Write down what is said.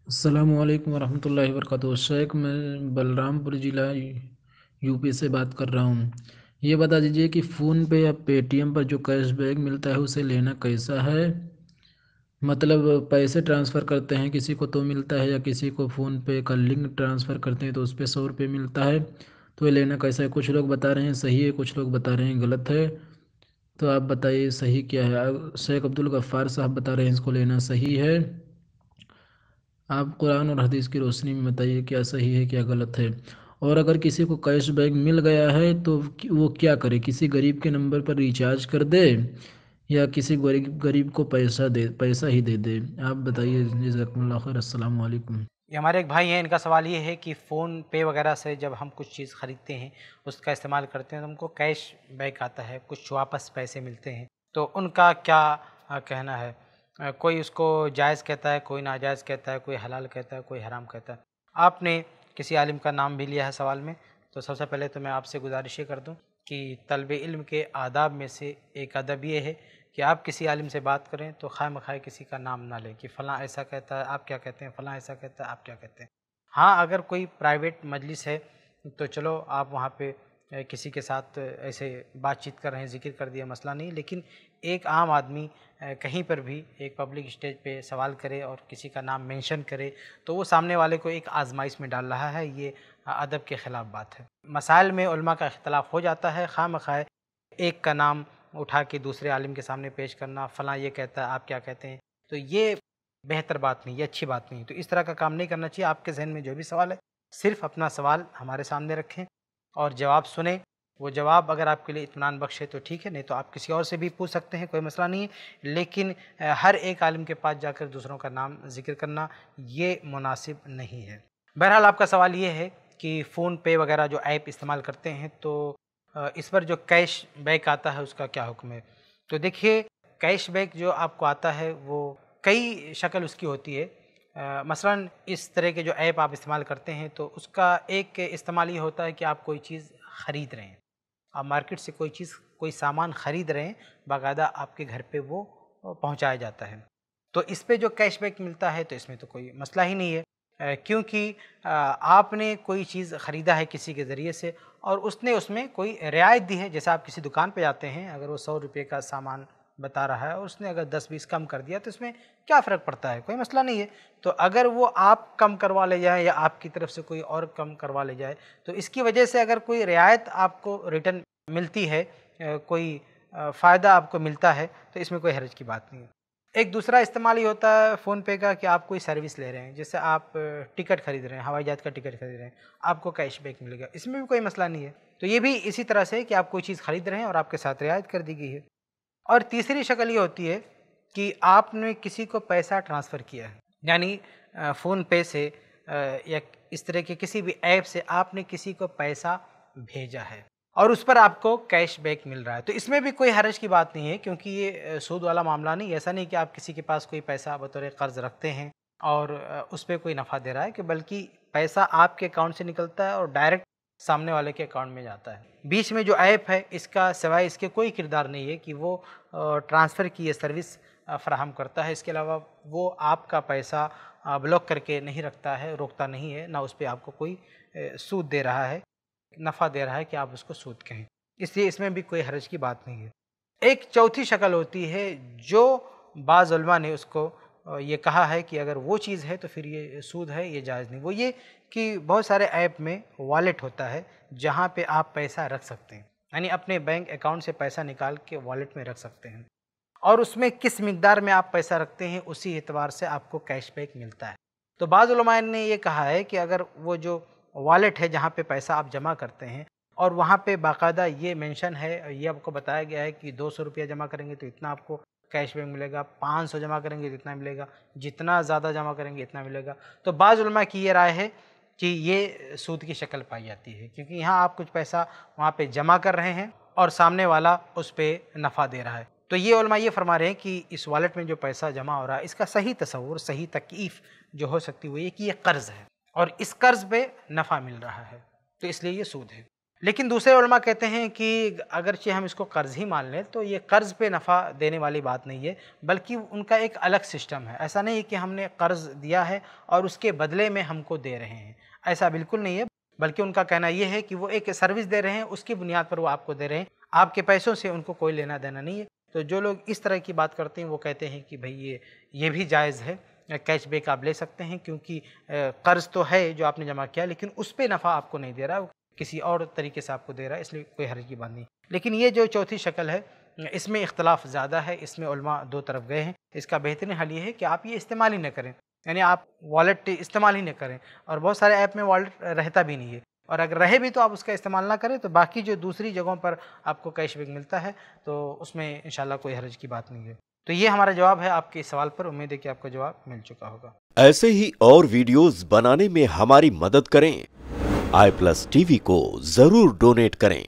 अस्सलामुअलैकुम वरहमतुल्लाहि वबरकातुहू। शेख, मैं बलरामपुर ज़िला यूपी से बात कर रहा हूँ। ये बता दीजिए कि फ़ोन पे या पेटीएम पर जो कैशबैक मिलता है उसे लेना कैसा है। मतलब पैसे ट्रांसफ़र करते हैं किसी को तो मिलता है, या किसी को फ़ोन पे का लिंक ट्रांसफ़र करते हैं तो उस पे 100 रुपये मिलता है। तो ये लेना कैसा है? कुछ लोग बता रहे हैं सही है, कुछ लोग बता रहे हैं गलत है। तो आप बताइए सही क्या है? शेख अब्दुल गफ़्फ़ार साहब बता रहे हैं इसको लेना सही है। आप कुरान और हदीस की रोशनी में बताइए क्या सही है क्या गलत है। और अगर किसी को कैशबैक मिल गया है तो वो क्या करे? किसी गरीब के नंबर पर रिचार्ज कर दे, या किसी गरीब गरीब को पैसा ही दे दे। आप बताइए। जज़ाकुमुल्लाह खैर। अस्सलाम वालेकुम। ये हमारे एक भाई हैं, इनका सवाल ये है कि फ़ोन पे वगैरह से जब हम कुछ चीज़ ख़रीदते हैं, उसका इस्तेमाल करते हैं तो हमको कैश बैक आता है, कुछ वापस पैसे मिलते हैं। तो उनका क्या कहना है? कोई उसको जायज़ कहता है, कोई नाजायज़ कहता है, कोई हलाल कहता है, कोई हराम कहता है। आपने किसी आलिम का नाम भी लिया है सवाल में, तो सबसे पहले तो मैं आपसे गुज़ारिश ये कर दूँ कि तलब इल्म के आदाब में से एक अदब ये है कि आप किसी आलिम से बात करें तो खाए-मखाए किसी का नाम ना लें कि फ़लाँ ऐसा कहता है, आप क्या कहते हैं? फ़लाँ ऐसा कहता है, आप क्या कहते हैं? हाँ, अगर कोई प्राइवेट मजलिस है तो चलो आप वहाँ पे किसी के साथ ऐसे बातचीत कर रहे हैं, ज़िक्र कर दिया, मसला नहीं। लेकिन एक आम आदमी कहीं पर भी एक पब्लिक स्टेज पे सवाल करे और किसी का नाम मेंशन करे, तो वो सामने वाले को एक आज़माइश में डाल रहा है। ये अदब के ख़िलाफ़ बात है। मसाइल में उलमा का इख्तिलाफ़ हो जाता है, खामख़ाए एक का नाम उठा के दूसरे आलिम के सामने पेश करना, फ़लाँ ये कहता है, आप क्या कहते हैं? तो ये बेहतर बात नहीं, ये अच्छी बात नहीं। तो इस तरह का काम नहीं करना चाहिए। आपके ज़हन में जो भी सवाल है, सिर्फ़ अपना सवाल हमारे सामने रखें और जवाब सुनें। वो जवाब अगर आपके लिए इत्मीनान बख्श है तो ठीक है, नहीं तो आप किसी और से भी पूछ सकते हैं, कोई मसला नहीं है। लेकिन हर एक आलिम के पास जाकर दूसरों का नाम ज़िक्र करना, ये मुनासिब नहीं है। बहरहाल आपका सवाल ये है कि फ़ोन पे वगैरह जो ऐप इस्तेमाल करते हैं तो इस पर जो कैश बैक आता है उसका क्या हुक्म है? तो देखिए, कैश बैक जो आपको आता है वो कई शक्ल उसकी होती है। मसलन इस तरह के जो ऐप आप इस्तेमाल करते हैं तो उसका एक इस्तेमाल ये होता है कि आप कोई चीज़ ख़रीद रहे हैं। आप मार्केट से कोई चीज़, कोई सामान ख़रीद रहे हैं, बाकायदा आपके घर पे वो पहुँचाया जाता है। तो इस पे जो कैशबैक मिलता है तो इसमें तो कोई मसला ही नहीं है, क्योंकि आपने कोई चीज़ ख़रीदा है किसी के ज़रिए से और उसने उसमें कोई रियायत दी है। जैसे आप किसी दुकान पे जाते हैं, अगर वो 100 रुपये का सामान बता रहा है और उसने अगर 10-20 कम कर दिया तो इसमें क्या फ़र्क पड़ता है? कोई मसला नहीं है। तो अगर वो आप कम करवा ले जाएँ या आपकी तरफ से कोई और कम करवा ले जाए, तो इसकी वजह से अगर कोई रियायत आपको रिटर्न मिलती है, कोई फ़ायदा आपको मिलता है, तो इसमें कोई हर्ज की बात नहीं है। एक दूसरा इस्तेमाल ये होता है फ़ोन पे का कि आप कोई सर्विस ले रहे हैं, जैसे आप टिकट खरीद रहे हैं, हवाई जहाज़ का टिकट खरीद रहे हैं, आपको कैशबैक मिलेगा, इसमें भी कोई मसला नहीं है। तो ये भी इसी तरह से है कि आप कोई चीज़ खरीद रहे हैं और आपके साथ रियायत कर दी गई है। और तीसरी शक्ल ये होती है कि आपने किसी को पैसा ट्रांसफ़र किया है, यानी फ़ोन पे से या इस तरह के किसी भी ऐप से आपने किसी को पैसा भेजा है और उस पर आपको कैशबैक मिल रहा है। तो इसमें भी कोई हर्ज की बात नहीं है, क्योंकि ये सूद वाला मामला नहीं है। ऐसा नहीं कि आप किसी के पास कोई पैसा बतौर कर्ज़ रखते हैं और उस पे कोई नफ़ा दे रहा है, कि बल्कि पैसा आपके अकाउंट से निकलता है और डायरेक्ट सामने वाले के अकाउंट में जाता है। बीच में जो ऐप है इसका सिवाय इसके कोई किरदार नहीं है कि वो ट्रांसफ़र की ये सर्विस फ़राहम करता है। इसके अलावा वो आपका पैसा ब्लॉक करके नहीं रखता है, रोकता नहीं है, ना उस पे आपको कोई सूद दे रहा है, नफ़ा दे रहा है कि आप उसको सूद कहें। इसलिए इसमें भी कोई हर्ज की बात नहीं है। एक चौथी शक्ल होती है जो बाज़ उलमा ने उसको ये कहा है कि अगर वो चीज़ है तो फिर ये सूद है, ये जायज़ नहीं। वो ये कि बहुत सारे ऐप में वॉलेट होता है जहाँ पे आप पैसा रख सकते हैं, यानी अपने बैंक अकाउंट से पैसा निकाल के वॉलेट में रख सकते हैं और उसमें किस मिक़दार में आप पैसा रखते हैं उसी एतबार से आपको कैशबैक मिलता है। तो बाज़ उलमा ने ये कहा है कि अगर वो जो वॉलेट है जहाँ पे पैसा आप जमा करते हैं और वहाँ पे बाकायदा ये मेंशन है, ये आपको बताया गया है कि 200 रुपया जमा करेंगे तो इतना आपको कैशबैक मिलेगा, 500 जमा करेंगे तो इतना मिलेगा, जितना ज़्यादा जमा करेंगे इतना मिलेगा। तो बाज़ उलमा की ये राय है कि ये सूद की शक्ल पाई जाती है, क्योंकि यहाँ आप कुछ पैसा वहाँ पे जमा कर रहे हैं और सामने वाला उस पे नफ़ा दे रहा है। तो ये उलमा ये फरमा रहे हैं कि इस वॉलेट में जो पैसा जमा हो रहा है इसका सही तसव्वुर, सही तकीफ़ जो हो सकती है वो ये कि ये कर्ज़ है और इस कर्ज़ पे नफ़ा मिल रहा है, तो इसलिए ये सूद है। लेकिन दूसरे उलमा कहते हैं कि अगरचे हम इसको कर्ज़ ही मान लें तो ये कर्ज़ पे नफ़ा देने वाली बात नहीं है, बल्कि उनका एक अलग सिस्टम है। ऐसा नहीं है कि हमने कर्ज़ दिया है और उसके बदले में हमको दे रहे हैं, ऐसा बिल्कुल नहीं है। बल्कि उनका कहना ये है कि वो एक सर्विस दे रहे हैं, उसकी बुनियाद पर वो आपको दे रहे हैं, आपके पैसों से उनको कोई लेना देना नहीं है। तो जो लोग इस तरह की बात करते हैं वो कहते हैं कि भाई ये भी जायज़ है, कैशबैक आप ले सकते हैं, क्योंकि कर्ज़ तो है जो आपने जमा किया, लेकिन उस पे नफ़ा आपको नहीं दे रहा, किसी और तरीके से आपको दे रहा है, इसलिए कोई हर्ज की बात नहीं। लेकिन ये जो चौथी शक्ल है, इसमें इख्तलाफ ज़्यादा है, इसमें उलमा दो तरफ गए हैं। इसका बेहतरीन हल ये है कि आप ये इस्तेमाल ही न करें, यानी आप वॉलेट इस्तेमाल ही न करें, और बहुत सारे ऐप में वॉलेट रहता भी नहीं है, और अगर रहे भी तो आप उसका इस्तेमाल ना करें। तो बाकी जो दूसरी जगहों पर आपको कैशबैक मिलता है तो उसमें इंशाल्लाह कोई हर्ज की बात नहीं है। तो ये हमारा जवाब है आपके इस सवाल पर। उम्मीद है कि आपको जवाब मिल चुका होगा। ऐसे ही और वीडियोस बनाने में हमारी मदद करें। iPlus TV को जरूर डोनेट करें।